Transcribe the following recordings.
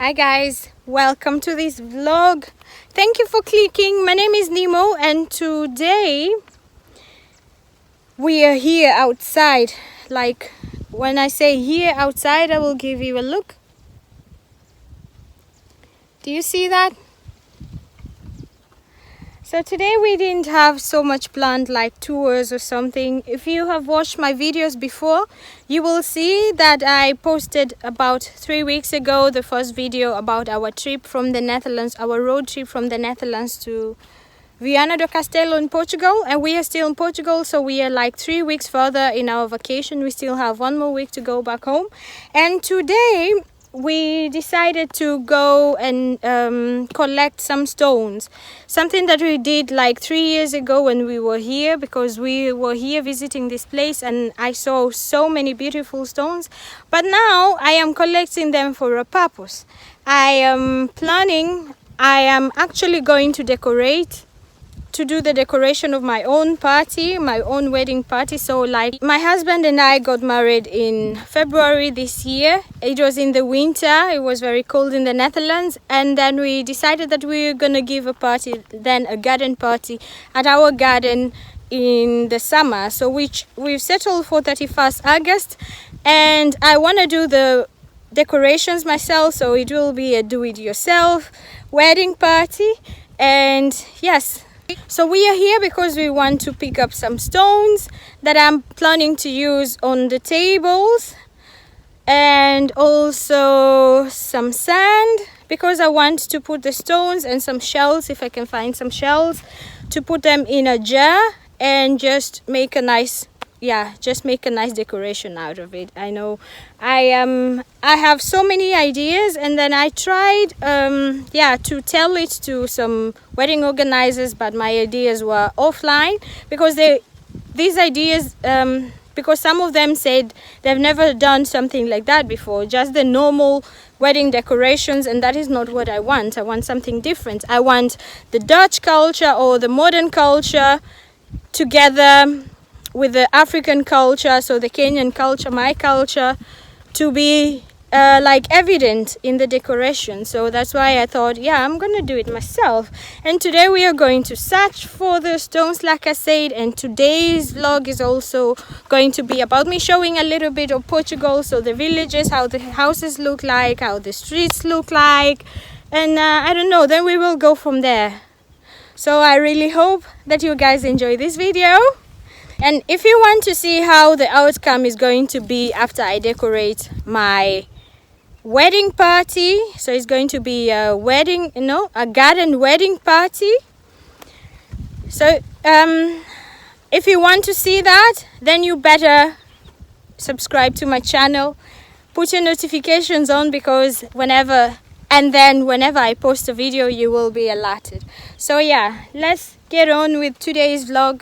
Hi guys, welcome to this vlog. Thank you for clicking. My name is Nemo and today we are here outside. Like when I say here outside, I will give you a look. Do you see that? So today we didn't have so much planned, like tours or something. If you have watched my videos before, you will see that I posted about 3 weeks ago the first video about our trip from the Netherlands, our road trip from the Netherlands to Viana do Castelo in Portugal. And we are still in Portugal, so we are like 3 weeks further in our vacation. We still have 1 more week to go back home. And today we decided to go and collect some stones, something that we did like 3 years ago when we were here, because we were here visiting this place and I saw so many beautiful stones. But now I am collecting them for a purpose. I am actually going to do the decoration of my own party, my own wedding party. So like my husband and I got married in February this year. It was in the winter, it was very cold in the Netherlands, and then we decided that we were gonna give a party, then a garden party at our garden in the summer. So we've settled for 31st August, and I want to do the decorations myself, so it will be a do-it-yourself wedding party. And yes, so we are here because we want to pick up some stones that I'm planning to use on the tables, and also some sand, because I want to put the stones and some shells, if I can find some shells, to put them in a jar and just make a nice decoration out of it. I know I have so many ideas, and then I tried to tell it to some wedding organizers, but my ideas were offline because because some of them said they've never done something like that before, just the normal wedding decorations, and that is not what I want. I want something different. I want the Dutch culture or the modern culture together with the African culture, so the Kenyan culture, my culture, to be like evident in the decoration. So that's why I thought, yeah, I'm gonna do it myself. And today we are going to search for the stones, like I said, and today's vlog is also going to be about me showing a little bit of Portugal, so the villages, how the houses look like, how the streets look like, and I don't know, then we will go from there. So I really hope that you guys enjoy this video. And if you want to see how the outcome is going to be after I decorate my wedding party, so it's going to be a garden wedding party. So if you want to see that, then you better subscribe to my channel, put your notifications on, because whenever I post a video, you will be alerted. So yeah, let's get on with today's vlog.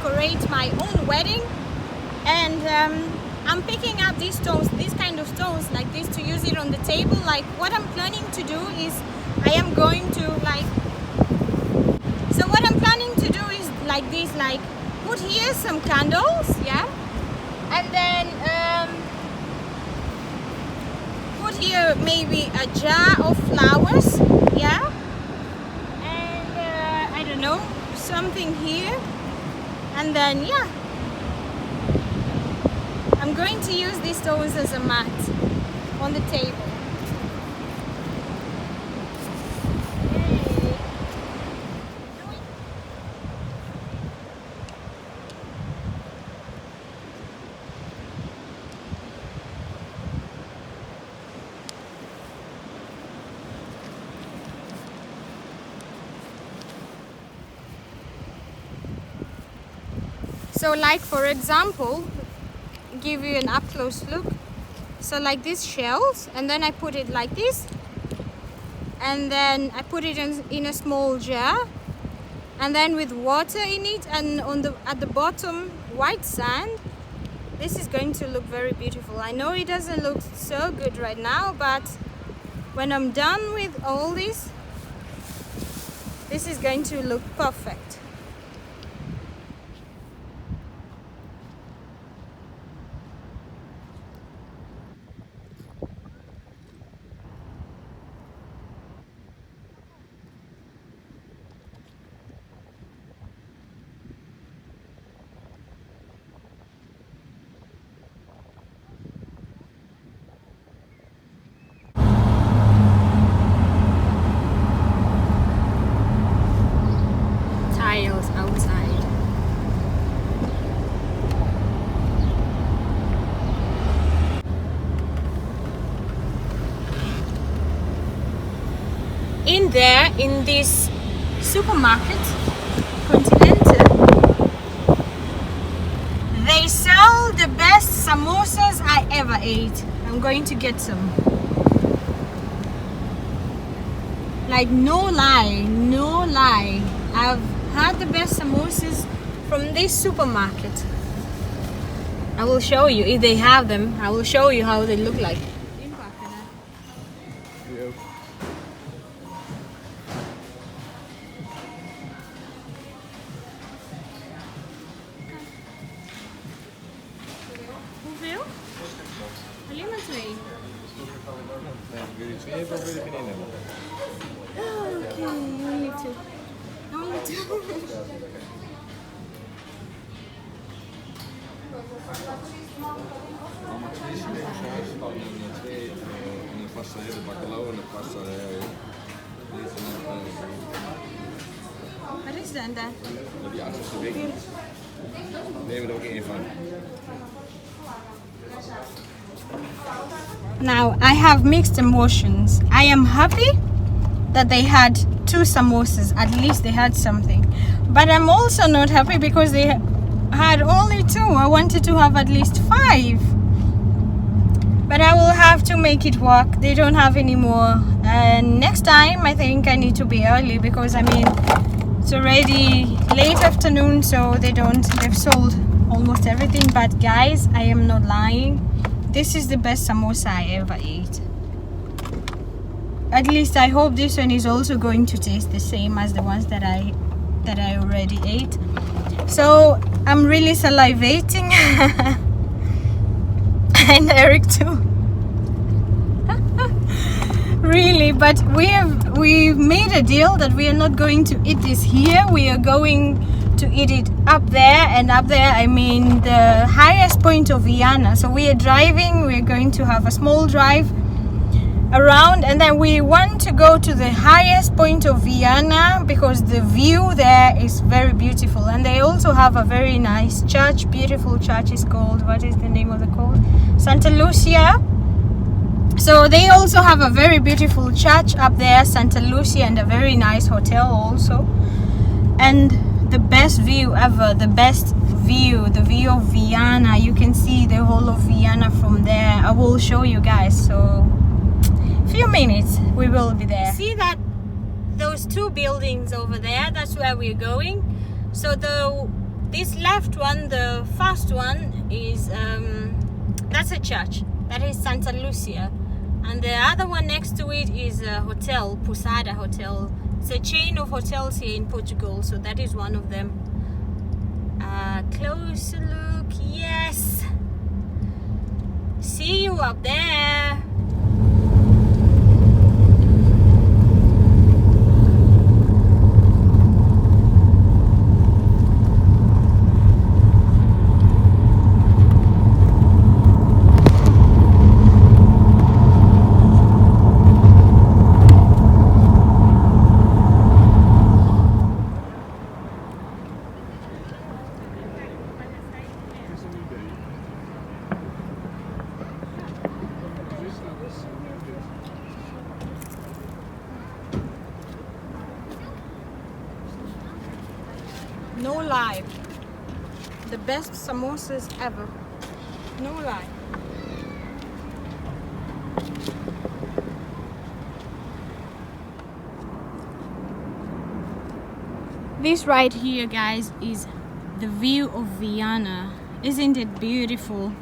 decorate my own wedding, and I'm picking up these stones, these kind of stones like this, to use it on the table. Like what I'm planning to do is I am going to so what I'm planning to do is like this, like put here some candles, yeah, and then put here maybe a jar of flowers, yeah, and I don't know, something here, and then yeah, I'm going to use these stones as a mat on the table. So like for example, give you an up close look. So like these shells, and then I put it like this, and then I put it in a small jar, and then with water in it, and at the bottom white sand. This is going to look very beautiful. I know it doesn't look so good right now, but when I'm done with all this is going to look perfect. Outside. In there, in this supermarket, Continental, they sell the best samosas I ever ate. I'm going to get some. Like no lie, I've had the best samosas from this supermarket. I will show you if they have them. I will show you how they look like. Hoeveel? Alleen maar 2. Okay, only 2. Only 2. Een pasta hele bakkelo en een pasta. Wat is dat dan? Die achterste week. Neem er ook één van. Now I have mixed emotions. I am happy that they had 2 samosas, at least they had something. But I'm also not happy because they had only 2. I wanted to have at least 5. But I will have to make it work. They don't have any more. And next time I think I need to be early because I mean it's already late afternoon, so they've sold almost everything. But guys, I am not lying. This is the best samosa I ever ate. At least I hope this one is also going to taste the same as the ones that I already ate. So I'm really salivating. And Eric too. Really, but we've made a deal that we are not going to eat this here. We are going to eat it up there, and up there I mean the highest point of Vienna. So we are driving, we're going to have a small drive around, and then we want to go to the highest point of Vienna because the view there is very beautiful. And they also have a very nice church, beautiful church. Is called, what is the name of the called? Santa Lucia. So they also have a very beautiful church up there, Santa Lucia, and a very nice hotel also. And the best view ever, the view of Vienna. You can see the whole of Vienna from there. I will show you guys. So few minutes we will be there. See that those 2 buildings over there, that's where we're going. So the This left one, the first one, is that's a church. That is Santa Lucia. And the other one next to it is a hotel, Posada Hotel. It's a chain of hotels here in Portugal, so that is one of them. Closer look, yes. See you up there. No lie, the best samosas ever. No lie. This right here, guys, is the view of Viana. Isn't it beautiful?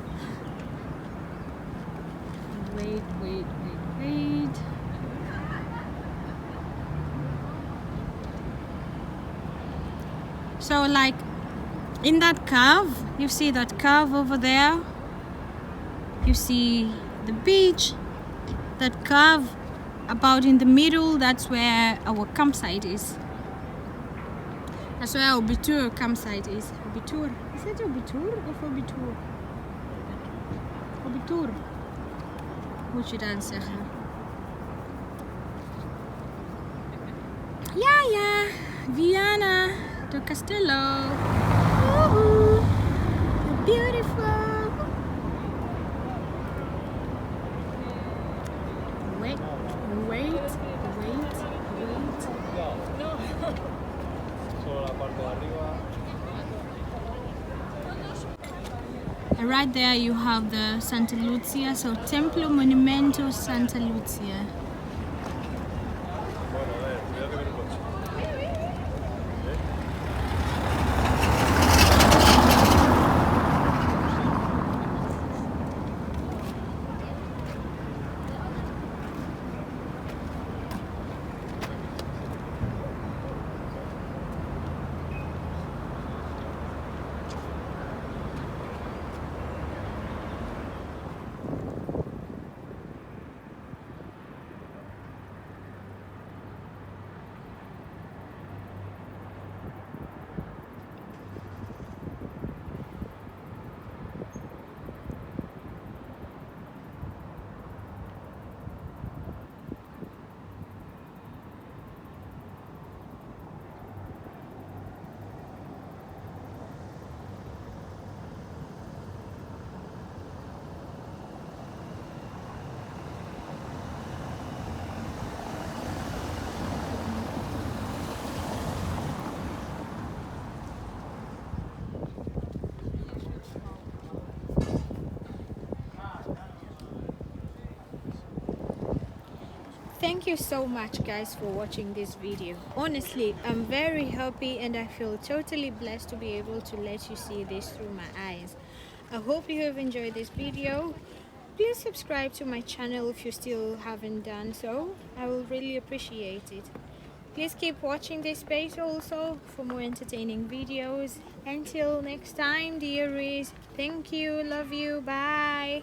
Wait. So like in that curve, you see that curve over there, you see the beach, that curve about in the middle, that's where our campsite is. That's where our Obitur campsite is. Obitur. Is it Obitur or Obitur? Obitur. Moet je dan zeggen? Ja, Viana do Castelo. Woohoo! Beautiful. Wait. And right there you have the Santa Lucia, so Templo Monumento Santa Lucia. Thank you so much, guys, for watching this video. Honestly, I'm very happy and I feel totally blessed to be able to let you see this through my eyes. I hope you have enjoyed this video. Please subscribe to my channel if you still haven't done so. I will really appreciate it. Please keep watching this space also for more entertaining videos. Until next time, dearies, thank you, love you, bye.